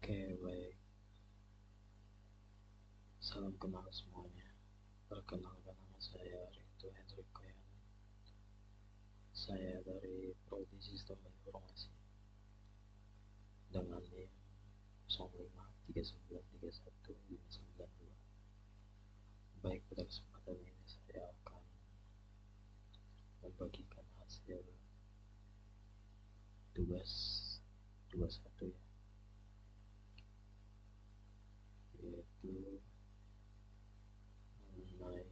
Oke, baik. Salam kenal semuanya. Perkenalkan, nama saya Rinto Hendrik Koyana. Saya dari Prodi Sistem Informasi dengan NIM 0539315992. Baik, pada kesempatan ini saya akan membagikan hasil tugas 21 ya, yaitu mengenai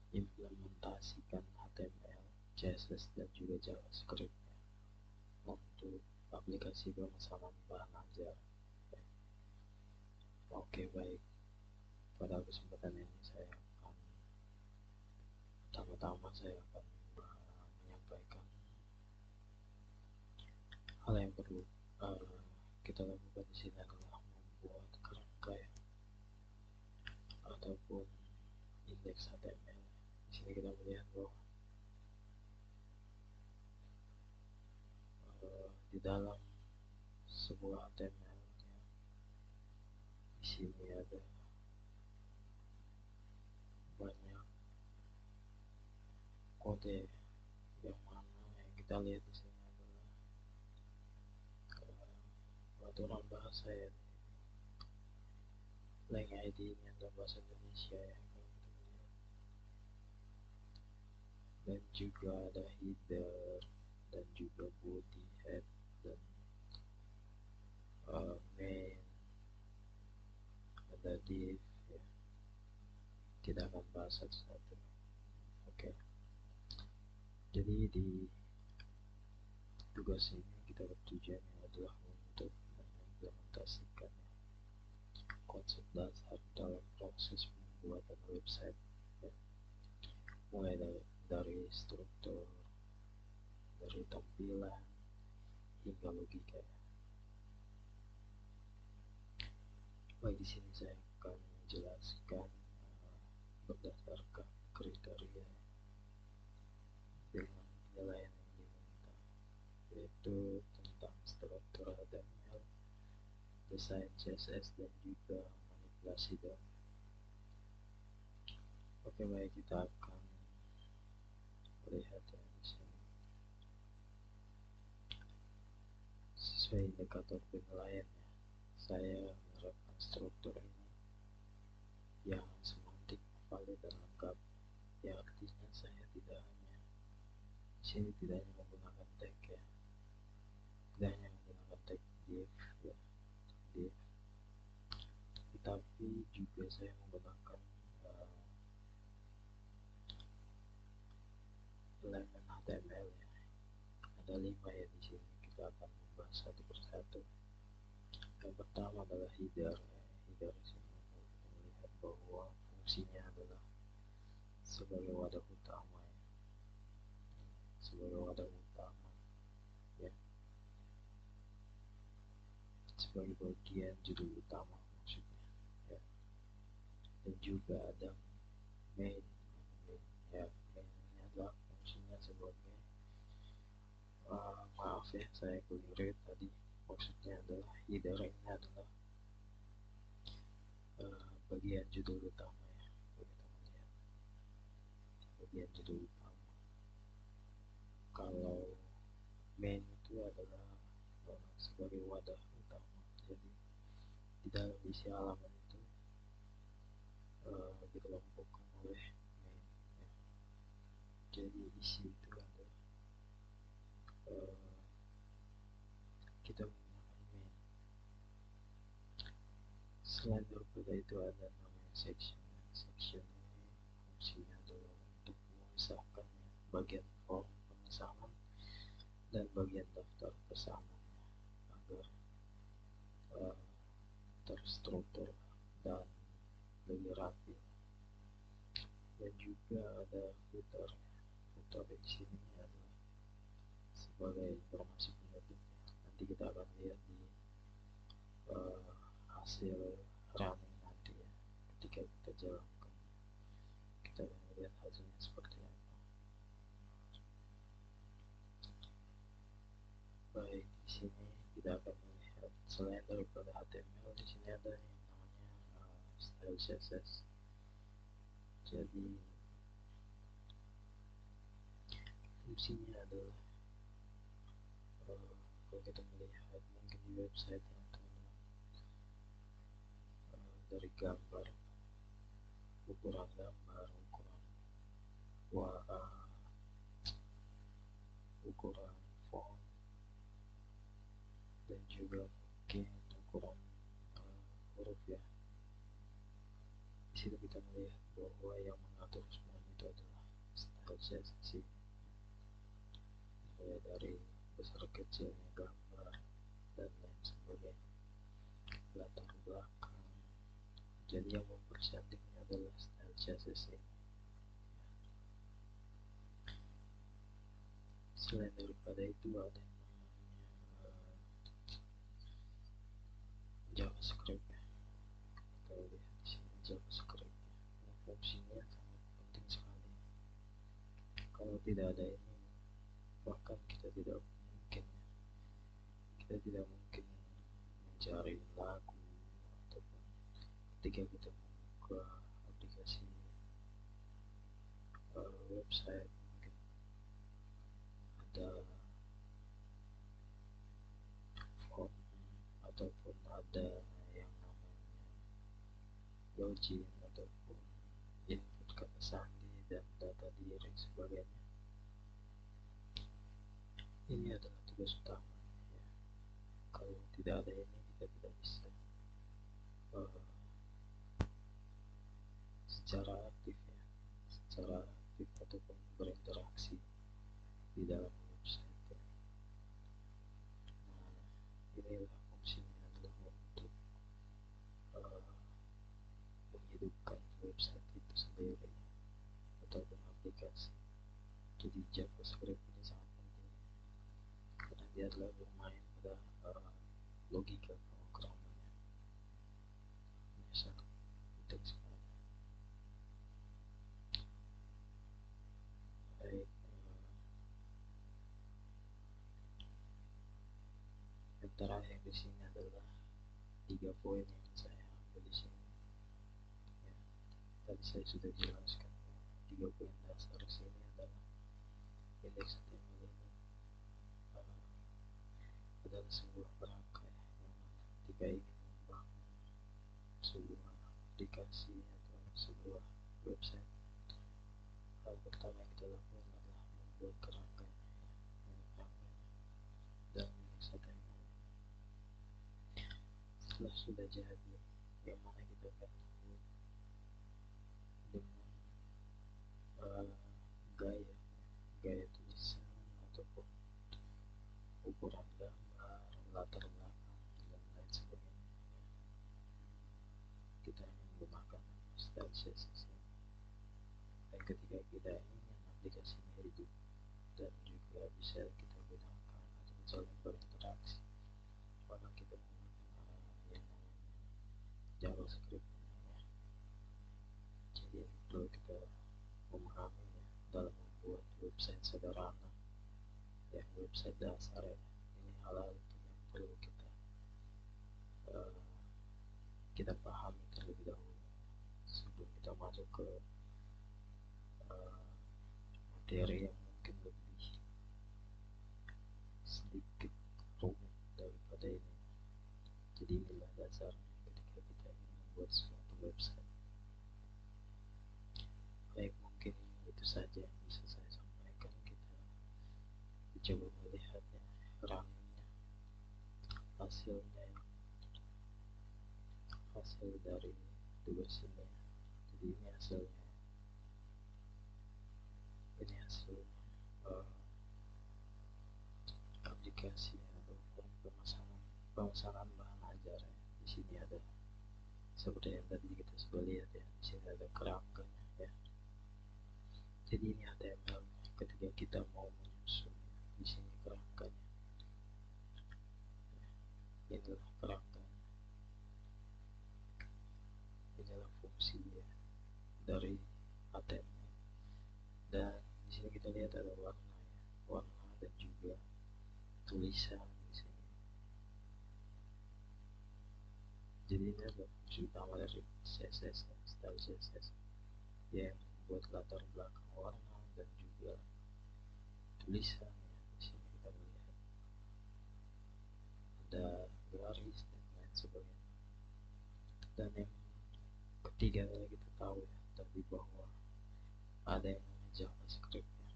implementasikan HTML, CSS, dan juga JavaScript untuk aplikasi pemesanan bahan ajar. Oke, baik. Pada kesempatan ini saya akan pertama-tama menyampaikan hal yang perlu kita lakukan di sini adalah membuat kerangka ataupun indeks HTML. Di sini kita melihat bahwa di dalam sebuah HTML di sini ada banyak kode, yang mana yang kita lihat di sini adalah peraturan bahasa ya. Lang ID ini adalah bahasa Indonesia ya, dan juga ada header dan juga body, head, dan main, ada div ya. Kita akan bahas satu-satu. Oke, jadi di tugas ini kita bertujuan adalah untuk mengimplementasikan konsep dasar dalam proses pembuatan website ya. Mulai dari struktur, dari tampilan hingga logika ya. Baik, di sini saya akan menjelaskan berdasarkan kriteria dengan penilaian yang diminta, yaitu tentang struktur HTML, desain CSS, dan juga manipulasi dom. Oke, baik, kita akan melihat ya di sini. Sesuai indikator penilaian ya, saya menerapkan struktur ini yang semantik, valid, dan lengkap. Ya, artinya saya tidak hanya di sini tidak hanya menggunakan tag ya, tidak hanya menggunakan tag div ya, div, tetapi juga saya menggunakan elemen HTML ya. Ada 5 ya di sini. Kita akan membahas satu persatu. Yang pertama adalah header ya. Header di sini kita melihat bahwa fungsinya adalah sebagai wadah utama ya, sebagai wadah utama ya, sebagai bagian judul utama maksudnya ya. Dan juga ada main ya. Main ini adalah fungsinya sebagai maaf ya, saya keliru tadi, maksudnya adalah header ini adalah bagian judul utama ya. Kita melihat bagian judul utama. Kalau main itu adalah sebagai wadah utama, jadi di dalam isi halaman itu dikelompokkan oleh main ya. Jadi isi itu adalah kita menggunakan main. Selain daripada itu ada namanya section. Section ini fungsinya adalah untuk memisahkan bagian form pemesanan dan bagian daftar pesanan agar terstruktur dan lebih rapi. Dan juga ada footer. Footer di sini adalah sebagai informasi penutup. Nanti kita akan lihat di hasil running nanti ya, ketika kita jalankan kita akan lihat hasilnya seperti apa. selain daripada HTML, di sini ada yang namanya style CSS. Jadi fungsinya adalah kalau kita melihat mungkin di website yang teman-teman, dari gambar, ukuran gambar, ukuran ukuran font, dan juga mungkin ukuran huruf ya. Di situ kita melihat bahwa yang mengatur semua itu adalah style CSS, mulai dari besar kecilnya gambar dan lain sebagainya, latar belakang. Jadi yang mempercantiknya adalah style CSS ini. Selain daripada itu ada yang namanya JavaScript ya. Kita lihat di sini JavaScript ya. Fungsinya sangat penting sekali. Kalau tidak ada ini, bahkan kita tidak mungkin mencari lagu, ataupun ketika kita membuka aplikasi website, mungkin ada form ataupun ada yang namanya login ataupun input kata sandi dan data diri sebagainya. Ini adalah tugas utama ya. Kalau tidak ada ini, kita tidak bisa secara aktif ataupun berinteraksi di dalam website ya. Nah, inilah fungsinya adalah untuk menghidupkan website itu sendiri ataupun aplikasi. Jadi JavaScript ini sangat penting karena dia adalah bermain pada logika pemrograman. Ini sangat penting sekali. Baik, yang terakhir di sini adalah 3 poin yang saya ambil di sini. Ya, tadi saya sudah jelaskan 3 poin dasar di sini adalah indeks HTML ini adalah sebuah perangkat yang mana ketika ingin membangun sebuah aplikasi atau sebuah website, hal pertama yang kita lakukan adalah membuat kerangkanya, dan indeks HTML. Setelah sudah jadi, yang mana kita akan buat dengan gaya tulisan ataupun ukuran gambar, latar belakang, dan lain sebagainya. Kita hanya menggunakan style CSS ini. Dan ketika kita ingin aplikasinya hidup dan juga bisa kita gunakan atau saling berinteraksi, maka kita menggunakan yang namanya JavaScript ya. Jadi ini perlu kita memahami ya, dalam membuat website sederhana ya, website dasar ya. Ini hal-hal yang perlu kita pahami terlebih dahulu sebelum kita masuk ke materi yang mungkin lebih sedikit rumit daripada ini. Jadi inilah dasarnya ketika kita ingin membuat suatu website. Baik, mungkin itu saja yang bisa saya sampaikan. Kita coba melihatnya, running-nya, hasilnya, hasil dari tugas ini. Jadi ini hasilnya, aplikasi atau form pemasangan bahan ajar ya. Di sini ada seperti yang tadi kita sudah lihat ya, di sini ada kerangkanya ya. Jadi ini HTML ketika kita mau menyusun, di sini kerangkanya ya. Inilah kerangkanya, inilah fungsi ya dari HTML. Dan di sini kita lihat ada warna ya, warna dan juga tulisan di sini. Jadi ini adalah fungsi utama dari CSS, style CSS, yang membuat latar belakang warna dan juga tulisan. Di sini kita melihat ada garis dan lain sebagainya. Dan yang ketiga, kita tahu ya tadi bahwa ada yang namanya JavaScript ya.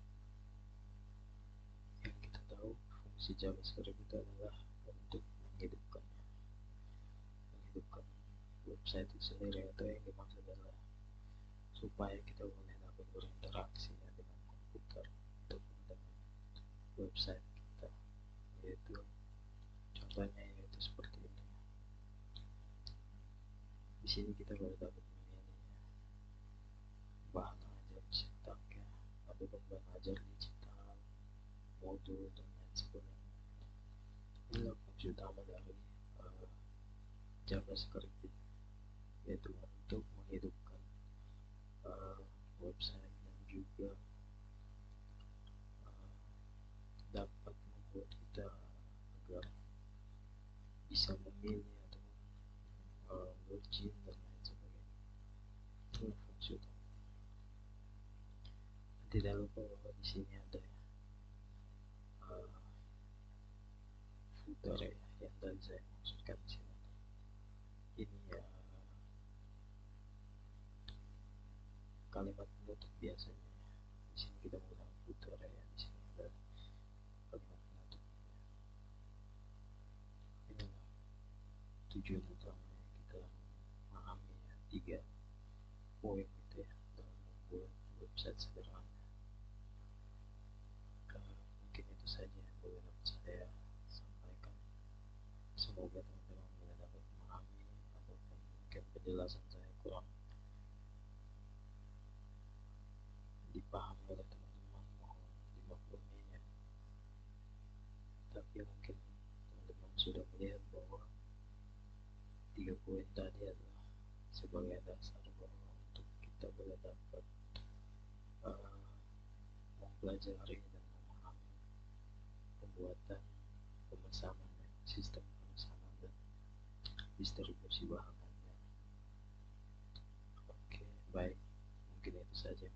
Yang kita tahu fungsi JavaScript itu adalah untuk menghidupkan website itu sendiri, atau yang dimaksud adalah supaya kita boleh dapat berinteraksi ya, dengan komputer untuk dengan website kita, yaitu contohnya yaitu seperti ini. Di sini kita boleh dapat memilih bahan ajar cetak ya, ataupun bahan ajar digital, modul dan lain sebagainya. Inilah fungsi utama dari JavaScript, yaitu untuk menghidupkan website dan juga dapat membuat kita agar bisa memilih atau login dan lain sebagainya. Itulah fungsi utama. Tidak lupa bahwa di sini ada footer ya, yang tadi saya maksudkan di sini. Ini kalimat penutup biasanya. Di sini kita menggunakan footer ya. Di sini ada kalimat penutup. Inilah tujuan utama yang kita memahami ya, 3 poin itu ya dalam membuat website sederhana. Mungkin itu saja yang boleh dapat saya sampaikan. Semoga teman-teman boleh dapat memahami, ataupun mungkin penjelasan saya kurang dipahami oleh teman-teman, mohon dimakluminya. Tapi mungkin teman-teman sudah melihat bahwa 3 poin tadi adalah sebagai dasar bahwa untuk kita boleh dapat mempelajari dan memahami pembuatan, pemesanan ya, sistem pemesanan dan distribusi bahan. Oke, baik, mungkin itu saja.